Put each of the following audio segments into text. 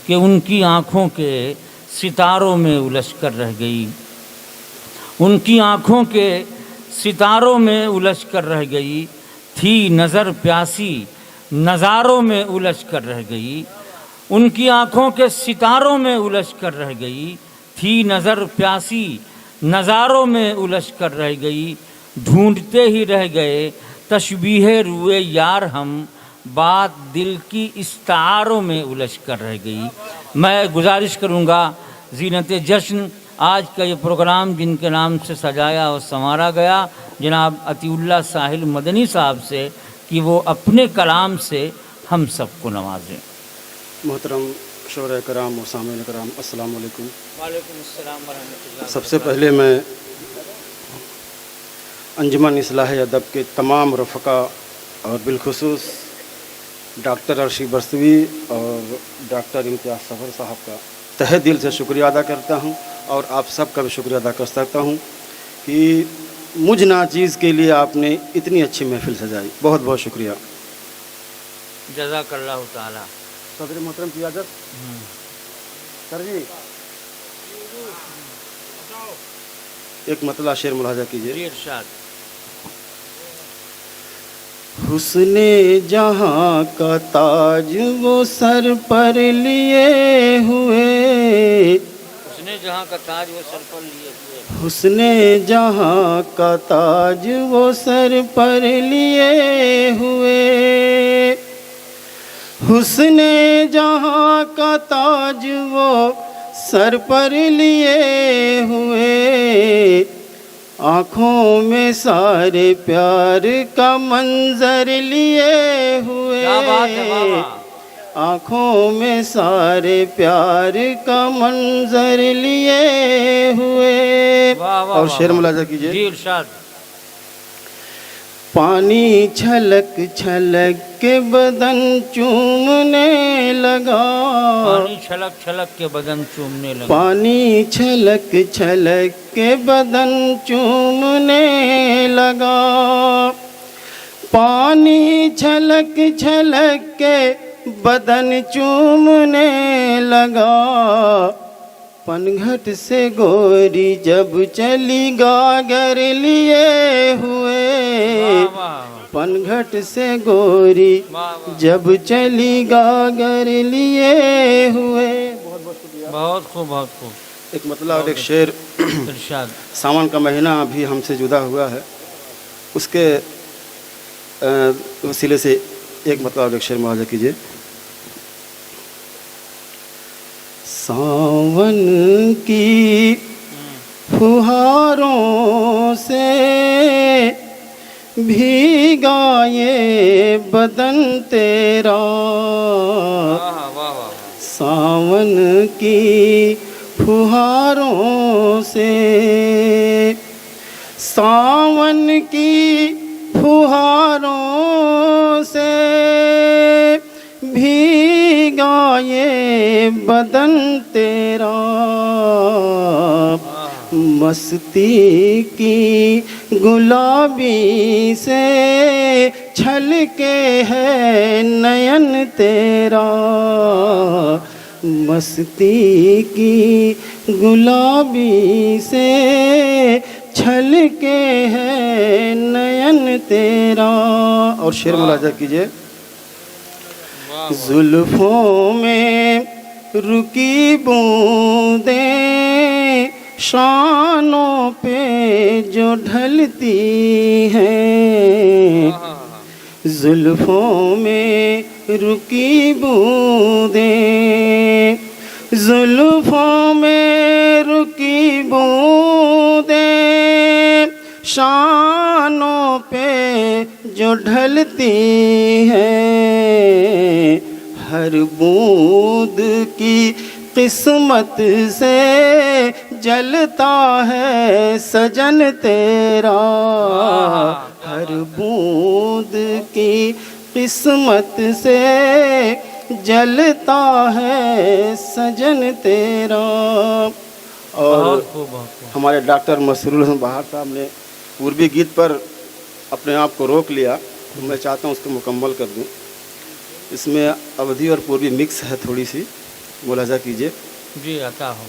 कि उनकी आँखों के सितारों में उलझ कर रह गई, उनकी आँखों के सितारों में उलझ कर रह गई, थी नज़र प्यासी नज़ारों में उलझ कर रह गई, उनकी आँखों के सितारों में उलझ कर रह गई, थी नज़र प्यासी नज़ारों में उलझ कर रह गई, ढूंढते ही रह गए तशबीह रुए यार हम, बात दिल की इस्तारों में उलझ कर रह गई। मैं गुजारिश करूँगा ज़ीनत जश्न आज का ये प्रोग्राम जिनके नाम से सजाया और संवारा गया जनाब अतीउल्लाह साहिल मदनी साहब से कि वो अपने कलाम से हम सबको नवाजें। मोहतरम शोरा कराम और सामीन कराम, अस्सलाम वालेकुम। वालेकुम अस्सलाम व रहमतुल्लाह। सबसे पहले मैं अंजुमन इस्लाह अदब के तमाम रफ़क़ा और बिलखुसूस डॉक्टर अर्शी बरसवी और डॉक्टर इम्तियाज़ सफ़र साहब का तहे दिल से शुक्रिया अदा करता हूं और आप सब का भी शुक्रिया अदा कर सकता हूं कि मुझ नाचीज़ के लिए आपने इतनी अच्छी महफिल सजाई। बहुत बहुत शुक्रिया। जज़ाकल्लाहु ताला। सदर मोहतरम की इजाज़त। सर जी एक मतला शेर मुलाजा कीजिए। इरशाद। हुस्ने जहाँ का ताज वो सर पर लिए हुए, उसने जहाँ का ताज वो सर पर लिए हुए, हुस्ने जहाँ का ताज वो सर पर लिए हुए, हुस्ने जहाँ का ताज वो सर पर लिए हुए, आँखों में सारे प्यार का मंजर लिए हुए, क्या बात है बाबा। आँखों में सारे प्यार का मंजर लिए हुए। वाह वाह और वाह, शेर वाह। मुलाजा कीजिए। जी इरशाद। पानी छलक छलक के बदन चूमने लगा, पानी छलक छलक के बदन चूमने लगा, पानी छलक छलक के बदन चूमने लगा, पानी छलक छलक के बदन चूमने लगा, पनघट से गोरी जब चली गागर लिए हुए, वाह वाह पनघट से गोरी वाह वाह। जब चली गागर लिए हुए। बहुत बहुत शुक्रिया। बहुत खूब बहुत खूब। एक मतलब और एक शेर। इरशाद। सावन का महीना अभी हमसे जुदा हुआ है, उसके वसीले से एक मतलब और एक शेर मुआवजा कीजिए। सावन की फुहारों से भीगा ये बदन तेरा, वाह वाह वाह। सावन की फुहारों से, सावन की फुहारों से भीगा ये बदन तेरा, मस्ती की गुलाबी से छलके है नयन तेरा, मस्ती की गुलाबी से छलके है नयन तेरा। और शेर मुलाजा कीजिए। जुल्फों में रुकी बूंदें शानों पे जो ढलती हैं, जुल्फों में रुकी बूंदें, जुल्फों में रुकी बूंदें शानों पे जो ढलती हैं, हर बूंद की किस्मत से जलता है सजन तेरा, हर बूंद की किस्मत से जलता है सजन तेरा। और हमारे डॉक्टर मसरूल हसन बहार साहब ने पूर्वी गीत पर अपने आप को रोक लिया, तो मैं चाहता हूँ उसको मुकम्मल कर दूँ। इसमें अवधी और पूर्वी मिक्स है थोड़ी सी, मुलाजा कीजिए। जी अता हो।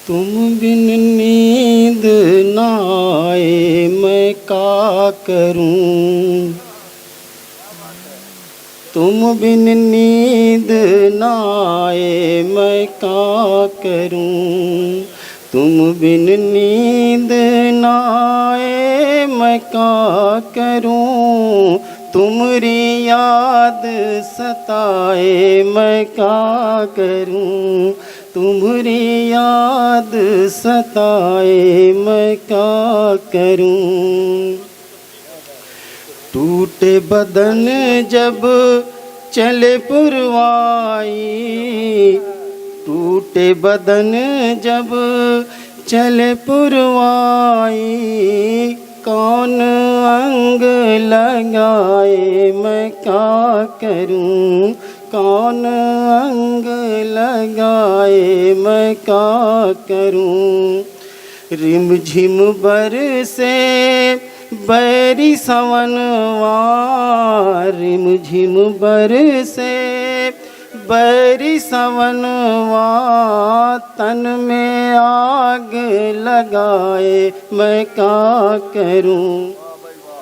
तुम बिन नींद न आए मैं क्या करूं, तुम बिन नींद न आए मैं क्या करूं, तुम बिन नींद न आए मैं क्या करूं, तुम्हारी याद सताए मैं क्या करूं, तुम्हारी याद सताए मैं क्या करूं। टूटे बदन जब चले पुरवाई, टूटे बदन जब चले पुरवाई, कौन अंग लगाए मैं क्या करूं, कौन अंग लगाए मैं क्या करूं। रिम झिम बरसे बैरी सवनवा, रिम झिम बरसे बैरी सवनवा, तन में आग लगाए मैं क्या करूं,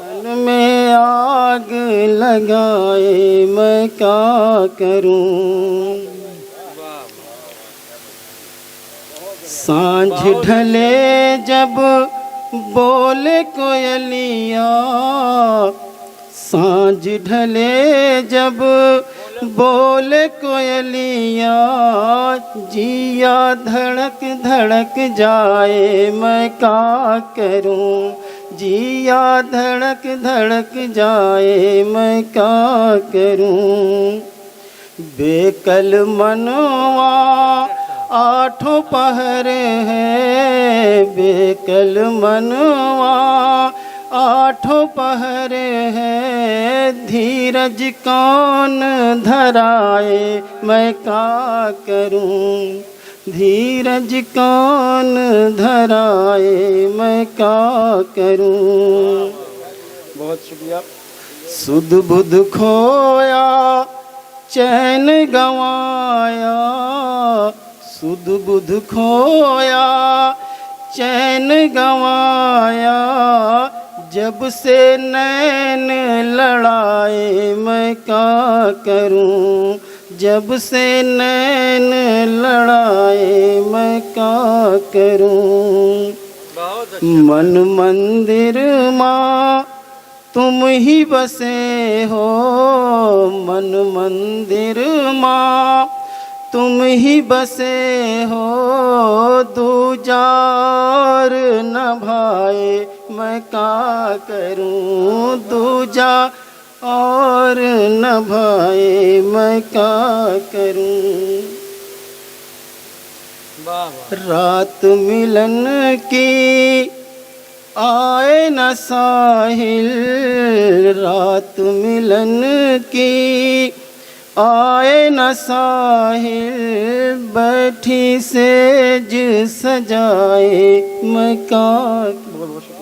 तन में आग लगाए मैं क्या करूं। सांझ ढले जब बोले कोयलिया, सांझ ढले जब बोले कोयलिया, जिया धड़क धड़क जाए मैं क्या करूं, जिया धड़क धड़क जाए मैं क्या करूं। बेकल मनवा आठों पहर है, बेकल मनवा आठों पहर है, धीरज कौन धराए मैं क्या करूं, धीरज कौन धराए मैं क्या करूं। बहुत शुक्रिया। सुध बुध खोया चैन गंवाया, सुध बुध खोया चैन गंवाया, जब से नैन लड़ाए मैं क्या करूं, जब से नैन लड़ाए मैं क्या करूं। मन मंदिर माँ तुम ही बसे हो, मन मंदिर माँ तुम ही बसे हो, दूजा और न भाए मैं क्या करूं, दूजा और न भाए मैं क्या करूं। रात मिलन की आए न साहिल, रात मिलन की आए न साहिल, बैठी सेज सजाए मैं क्या